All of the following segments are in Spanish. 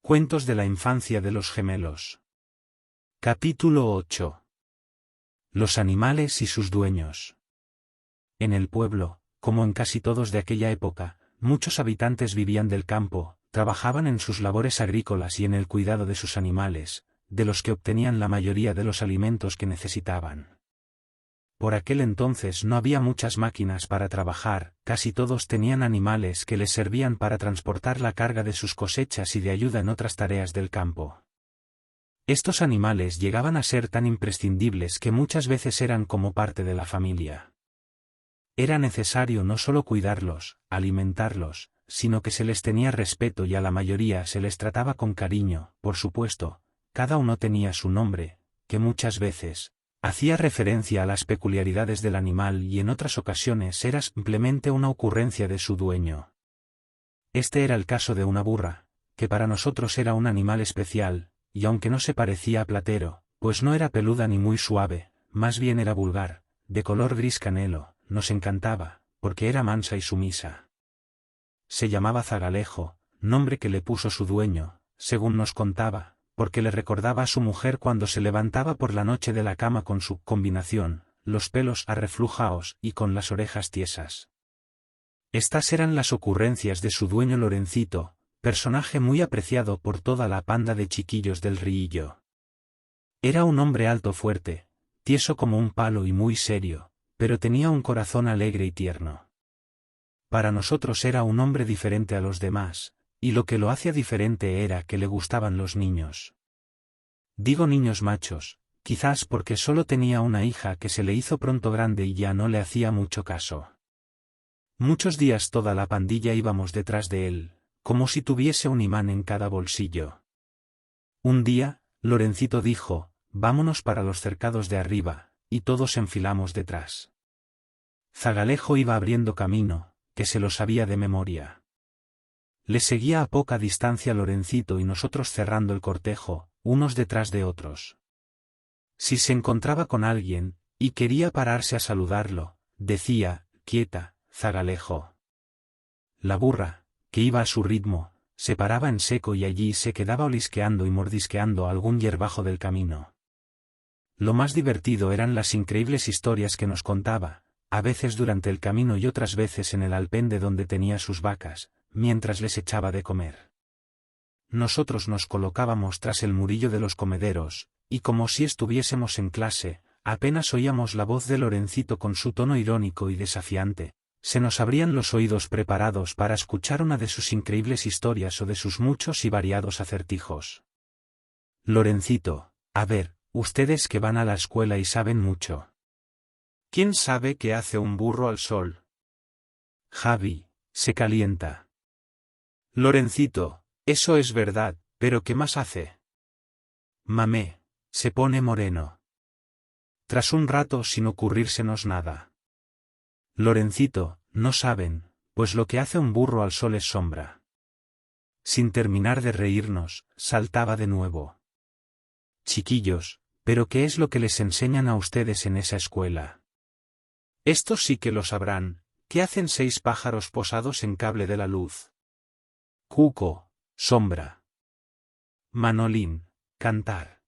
Cuentos de la infancia de los gemelos. Capítulo 8. Los animales y sus dueños. En el pueblo, como en casi todos de aquella época, muchos habitantes vivían del campo, trabajaban en sus labores agrícolas y en el cuidado de sus animales, de los que obtenían la mayoría de los alimentos que necesitaban. Por aquel entonces no había muchas máquinas para trabajar, casi todos tenían animales que les servían para transportar la carga de sus cosechas y de ayuda en otras tareas del campo. Estos animales llegaban a ser tan imprescindibles que muchas veces eran como parte de la familia. Era necesario no solo cuidarlos, alimentarlos, sino que se les tenía respeto y a la mayoría se les trataba con cariño, por supuesto, cada uno tenía su nombre, que muchas veces hacía referencia a las peculiaridades del animal y en otras ocasiones era simplemente una ocurrencia de su dueño. Este era el caso de una burra, que para nosotros era un animal especial, y aunque no se parecía a Platero, pues no era peluda ni muy suave, más bien era vulgar, de color gris canelo, nos encantaba, porque era mansa y sumisa. Se llamaba Zagalejo, nombre que le puso su dueño, según nos contaba, porque le recordaba a su mujer cuando se levantaba por la noche de la cama con su combinación, los pelos arreflujados y con las orejas tiesas. Estas eran las ocurrencias de su dueño Lorencito, personaje muy apreciado por toda la panda de chiquillos del Riillo. Era un hombre alto fuerte, tieso como un palo y muy serio, pero tenía un corazón alegre y tierno. Para nosotros era un hombre diferente a los demás, y lo que lo hacía diferente era que le gustaban los niños. Digo niños machos, quizás porque solo tenía una hija que se le hizo pronto grande y ya no le hacía mucho caso. Muchos días toda la pandilla íbamos detrás de él, como si tuviese un imán en cada bolsillo. Un día, Lorencito dijo, vámonos para los cercados de arriba, y todos enfilamos detrás. Zagalejo iba abriendo camino, que se lo sabía de memoria. Le seguía a poca distancia Lorencito y nosotros cerrando el cortejo, unos detrás de otros. Si se encontraba con alguien, y quería pararse a saludarlo, decía, quieta, Zagalejo. La burra, que iba a su ritmo, se paraba en seco y allí se quedaba olisqueando y mordisqueando algún hierbajo del camino. Lo más divertido eran las increíbles historias que nos contaba, a veces durante el camino y otras veces en el alpendre donde tenía sus vacas, mientras les echaba de comer. Nosotros nos colocábamos tras el murillo de los comederos, y como si estuviésemos en clase, apenas oíamos la voz de Lorencito con su tono irónico y desafiante, se nos abrían los oídos preparados para escuchar una de sus increíbles historias o de sus muchos y variados acertijos. Lorencito, a ver, ustedes que van a la escuela y saben mucho. ¿Quién sabe qué hace un burro al sol? Javi, se calienta. Lorencito, eso es verdad, pero ¿qué más hace? Mamé, se pone moreno. Tras un rato sin ocurrírsenos nada. Lorencito, no saben, pues lo que hace un burro al sol es sombra. Sin terminar de reírnos, saltaba de nuevo. Chiquillos, ¿pero qué es lo que les enseñan a ustedes en esa escuela? Estos sí que lo sabrán, ¿qué hacen 6 pájaros posados en cable de la luz? Cuco, sombra. Manolín, cantar.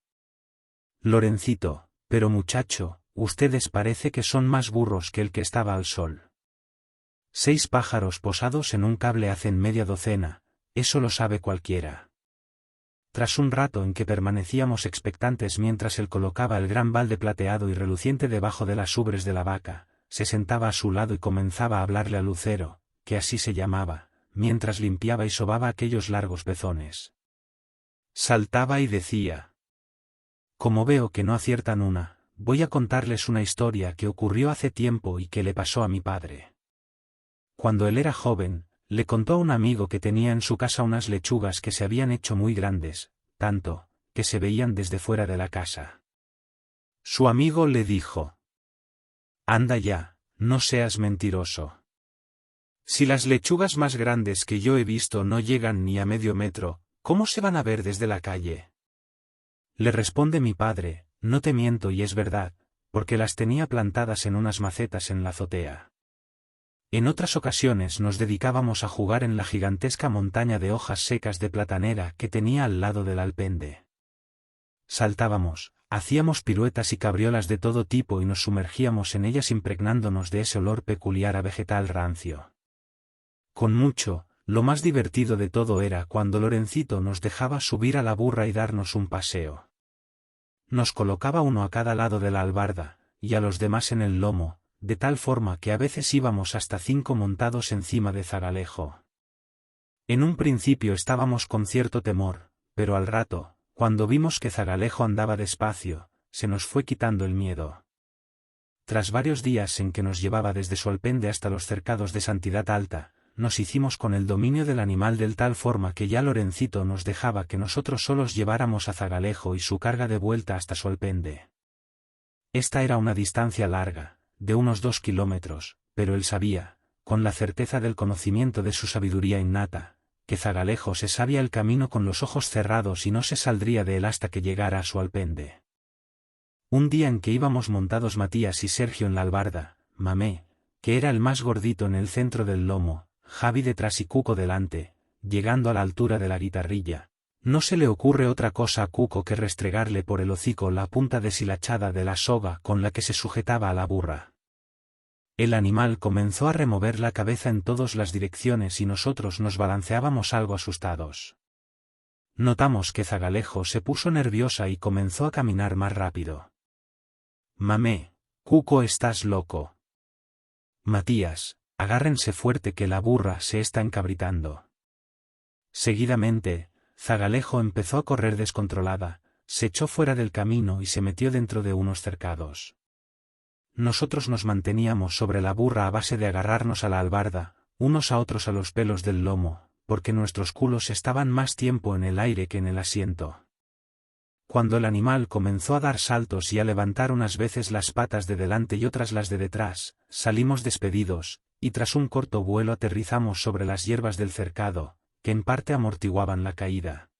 Lorencito, pero muchacho, ustedes parece que son más burros que el que estaba al sol. 6 pájaros posados en un cable hacen media docena, eso lo sabe cualquiera. Tras un rato en que permanecíamos expectantes mientras él colocaba el gran balde plateado y reluciente debajo de las ubres de la vaca, se sentaba a su lado y comenzaba a hablarle a Lucero, que así se llamaba, mientras limpiaba y sobaba aquellos largos pezones. Saltaba y decía: como veo que no aciertan una, voy a contarles una historia que ocurrió hace tiempo y que le pasó a mi padre. Cuando él era joven, le contó a un amigo que tenía en su casa unas lechugas que se habían hecho muy grandes, tanto, que se veían desde fuera de la casa. Su amigo le dijo: anda ya, no seas mentiroso. Si las lechugas más grandes que yo he visto no llegan ni a medio metro, ¿cómo se van a ver desde la calle? Le responde mi padre: no te miento y es verdad, porque las tenía plantadas en unas macetas en la azotea. En otras ocasiones nos dedicábamos a jugar en la gigantesca montaña de hojas secas de platanera que tenía al lado del alpende. Saltábamos, hacíamos piruetas y cabriolas de todo tipo y nos sumergíamos en ellas impregnándonos de ese olor peculiar a vegetal rancio. Con mucho, lo más divertido de todo era cuando Lorencito nos dejaba subir a la burra y darnos un paseo. Nos colocaba uno a cada lado de la albarda, y a los demás en el lomo, de tal forma que a veces íbamos hasta 5 montados encima de Zagalejo. En un principio estábamos con cierto temor, pero al rato, cuando vimos que Zagalejo andaba despacio, se nos fue quitando el miedo. Tras varios días en que nos llevaba desde su alpende hasta los cercados de Santidad Alta, nos hicimos con el dominio del animal de tal forma que ya Lorencito nos dejaba que nosotros solos lleváramos a Zagalejo y su carga de vuelta hasta su alpende. Esta era una distancia larga, de unos 2 kilómetros, pero él sabía, con la certeza del conocimiento de su sabiduría innata, que Zagalejo se sabía el camino con los ojos cerrados y no se saldría de él hasta que llegara a su alpende. Un día en que íbamos montados Matías y Sergio en la albarda, Mamé, que era el más gordito en el centro del lomo, Javi detrás y Cuco delante, llegando a la altura de la guitarrilla, no se le ocurre otra cosa a Cuco que restregarle por el hocico la punta deshilachada de la soga con la que se sujetaba a la burra. El animal comenzó a remover la cabeza en todas las direcciones y nosotros nos balanceábamos algo asustados. Notamos que Zagalejo se puso nerviosa y comenzó a caminar más rápido. Mamé, Cuco, estás loco. Matías, agárrense fuerte que la burra se está encabritando. Seguidamente, Zagalejo empezó a correr descontrolada, se echó fuera del camino y se metió dentro de unos cercados. Nosotros nos manteníamos sobre la burra a base de agarrarnos a la albarda, unos a otros a los pelos del lomo, porque nuestros culos estaban más tiempo en el aire que en el asiento. Cuando el animal comenzó a dar saltos y a levantar unas veces las patas de delante y otras las de detrás, salimos despedidos, y tras un corto vuelo aterrizamos sobre las hierbas del cercado, que en parte amortiguaban la caída.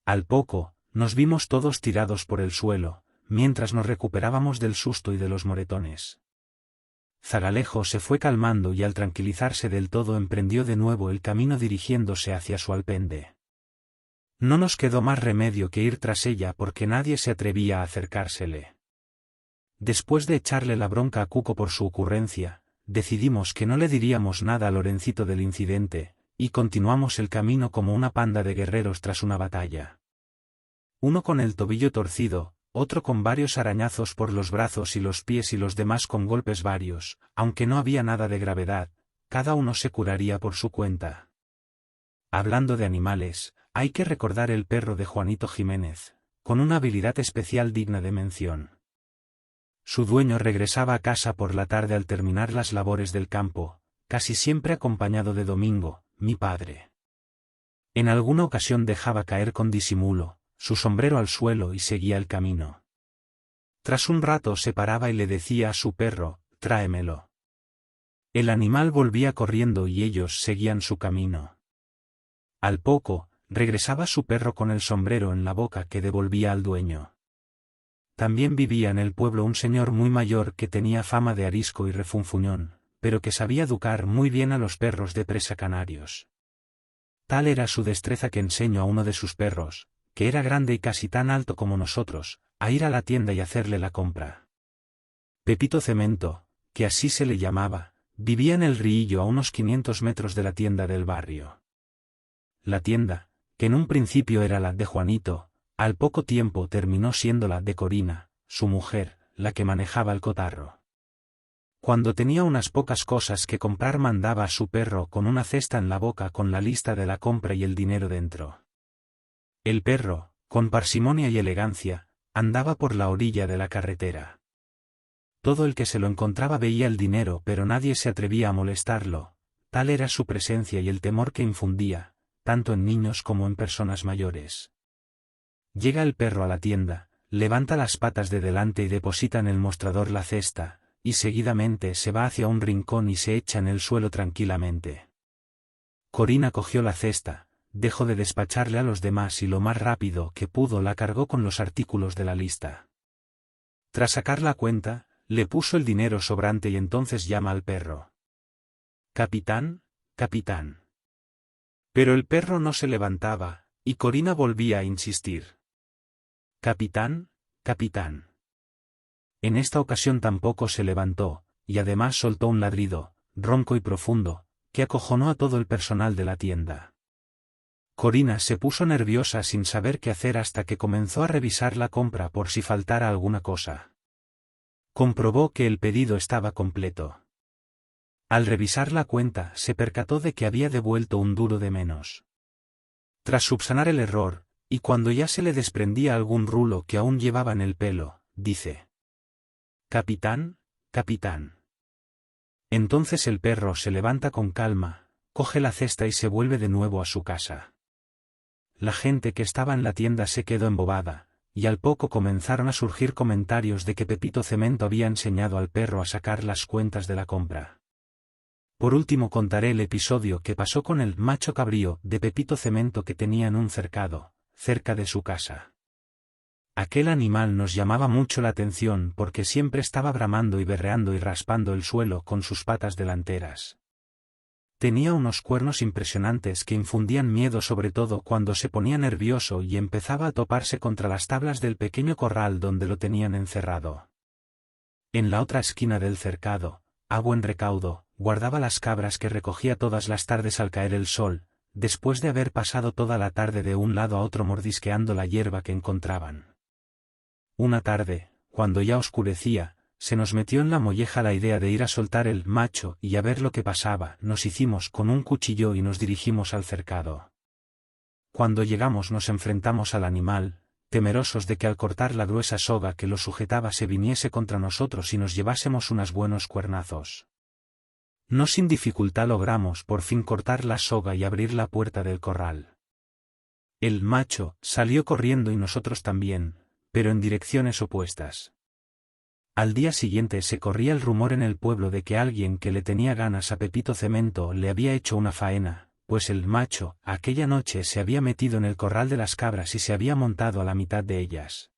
Al poco, nos vimos todos tirados por el suelo, mientras nos recuperábamos del susto y de los moretones. Zagalejo se fue calmando y al tranquilizarse del todo emprendió de nuevo el camino dirigiéndose hacia su alpende. No nos quedó más remedio que ir tras ella porque nadie se atrevía a acercársele. Después de echarle la bronca a Cuco por su ocurrencia, decidimos que no le diríamos nada a Lorencito del incidente, y continuamos el camino como una panda de guerreros tras una batalla. Uno con el tobillo torcido, otro con varios arañazos por los brazos y los pies y los demás con golpes varios, aunque no había nada de gravedad, cada uno se curaría por su cuenta. Hablando de animales, hay que recordar el perro de Juanito Jiménez, con una habilidad especial digna de mención. Su dueño regresaba a casa por la tarde al terminar las labores del campo, casi siempre acompañado de Domingo, mi padre. En alguna ocasión dejaba caer con disimulo su sombrero al suelo y seguía el camino. Tras un rato se paraba y le decía a su perro, tráemelo. El animal volvía corriendo y ellos seguían su camino. Al poco, regresaba su perro con el sombrero en la boca que devolvía al dueño. También vivía en el pueblo un señor muy mayor que tenía fama de arisco y refunfuñón, pero que sabía educar muy bien a los perros de presa canarios. Tal era su destreza que enseñó a uno de sus perros, que era grande y casi tan alto como nosotros, a ir a la tienda y hacerle la compra. Pepito Cemento, que así se le llamaba, vivía en el Riillo a unos 500 metros de la tienda del barrio. La tienda, que en un principio era la de Juanito, al poco tiempo terminó siendo la de Corina, su mujer, la que manejaba el cotarro. Cuando tenía unas pocas cosas que comprar mandaba a su perro con una cesta en la boca con la lista de la compra y el dinero dentro. El perro, con parsimonia y elegancia, andaba por la orilla de la carretera. Todo el que se lo encontraba veía el dinero pero nadie se atrevía a molestarlo, tal era su presencia y el temor que infundía, tanto en niños como en personas mayores. Llega el perro a la tienda, levanta las patas de delante y deposita en el mostrador la cesta, y seguidamente se va hacia un rincón y se echa en el suelo tranquilamente. Corina cogió la cesta, dejó de despacharle a los demás y lo más rápido que pudo la cargó con los artículos de la lista. Tras sacar la cuenta, le puso el dinero sobrante y entonces llama al perro. Capitán, capitán. Pero el perro no se levantaba, y Corina volvía a insistir. Capitán, capitán. En esta ocasión tampoco se levantó, y además soltó un ladrido, ronco y profundo, que acojonó a todo el personal de la tienda. Corina se puso nerviosa sin saber qué hacer hasta que comenzó a revisar la compra por si faltara alguna cosa. Comprobó que el pedido estaba completo. Al revisar la cuenta se percató de que había devuelto un duro de menos. Tras subsanar el error, y cuando ya se le desprendía algún rulo que aún llevaba en el pelo, dice: Capitán, capitán. Entonces el perro se levanta con calma, coge la cesta y se vuelve de nuevo a su casa. La gente que estaba en la tienda se quedó embobada, y al poco comenzaron a surgir comentarios de que Pepito Cemento había enseñado al perro a sacar las cuentas de la compra. Por último contaré el episodio que pasó con el macho cabrío de Pepito Cemento que tenía en un cercado, cerca de su casa. Aquel animal nos llamaba mucho la atención porque siempre estaba bramando y berreando y raspando el suelo con sus patas delanteras. Tenía unos cuernos impresionantes que infundían miedo sobre todo cuando se ponía nervioso y empezaba a toparse contra las tablas del pequeño corral donde lo tenían encerrado. En la otra esquina del cercado, a buen recaudo, guardaba las cabras que recogía todas las tardes al caer el sol, después de haber pasado toda la tarde de un lado a otro mordisqueando la hierba que encontraban. Una tarde, cuando ya oscurecía, se nos metió en la molleja la idea de ir a soltar el macho y a ver lo que pasaba. Nos hicimos con un cuchillo y nos dirigimos al cercado. Cuando llegamos nos enfrentamos al animal, temerosos de que al cortar la gruesa soga que lo sujetaba se viniese contra nosotros y nos llevásemos unos buenos cuernazos. No sin dificultad logramos por fin cortar la soga y abrir la puerta del corral. El macho salió corriendo y nosotros también, pero en direcciones opuestas. Al día siguiente se corría el rumor en el pueblo de que alguien que le tenía ganas a Pepito Cemento le había hecho una faena, pues el macho, aquella noche se había metido en el corral de las cabras y se había montado a la mitad de ellas.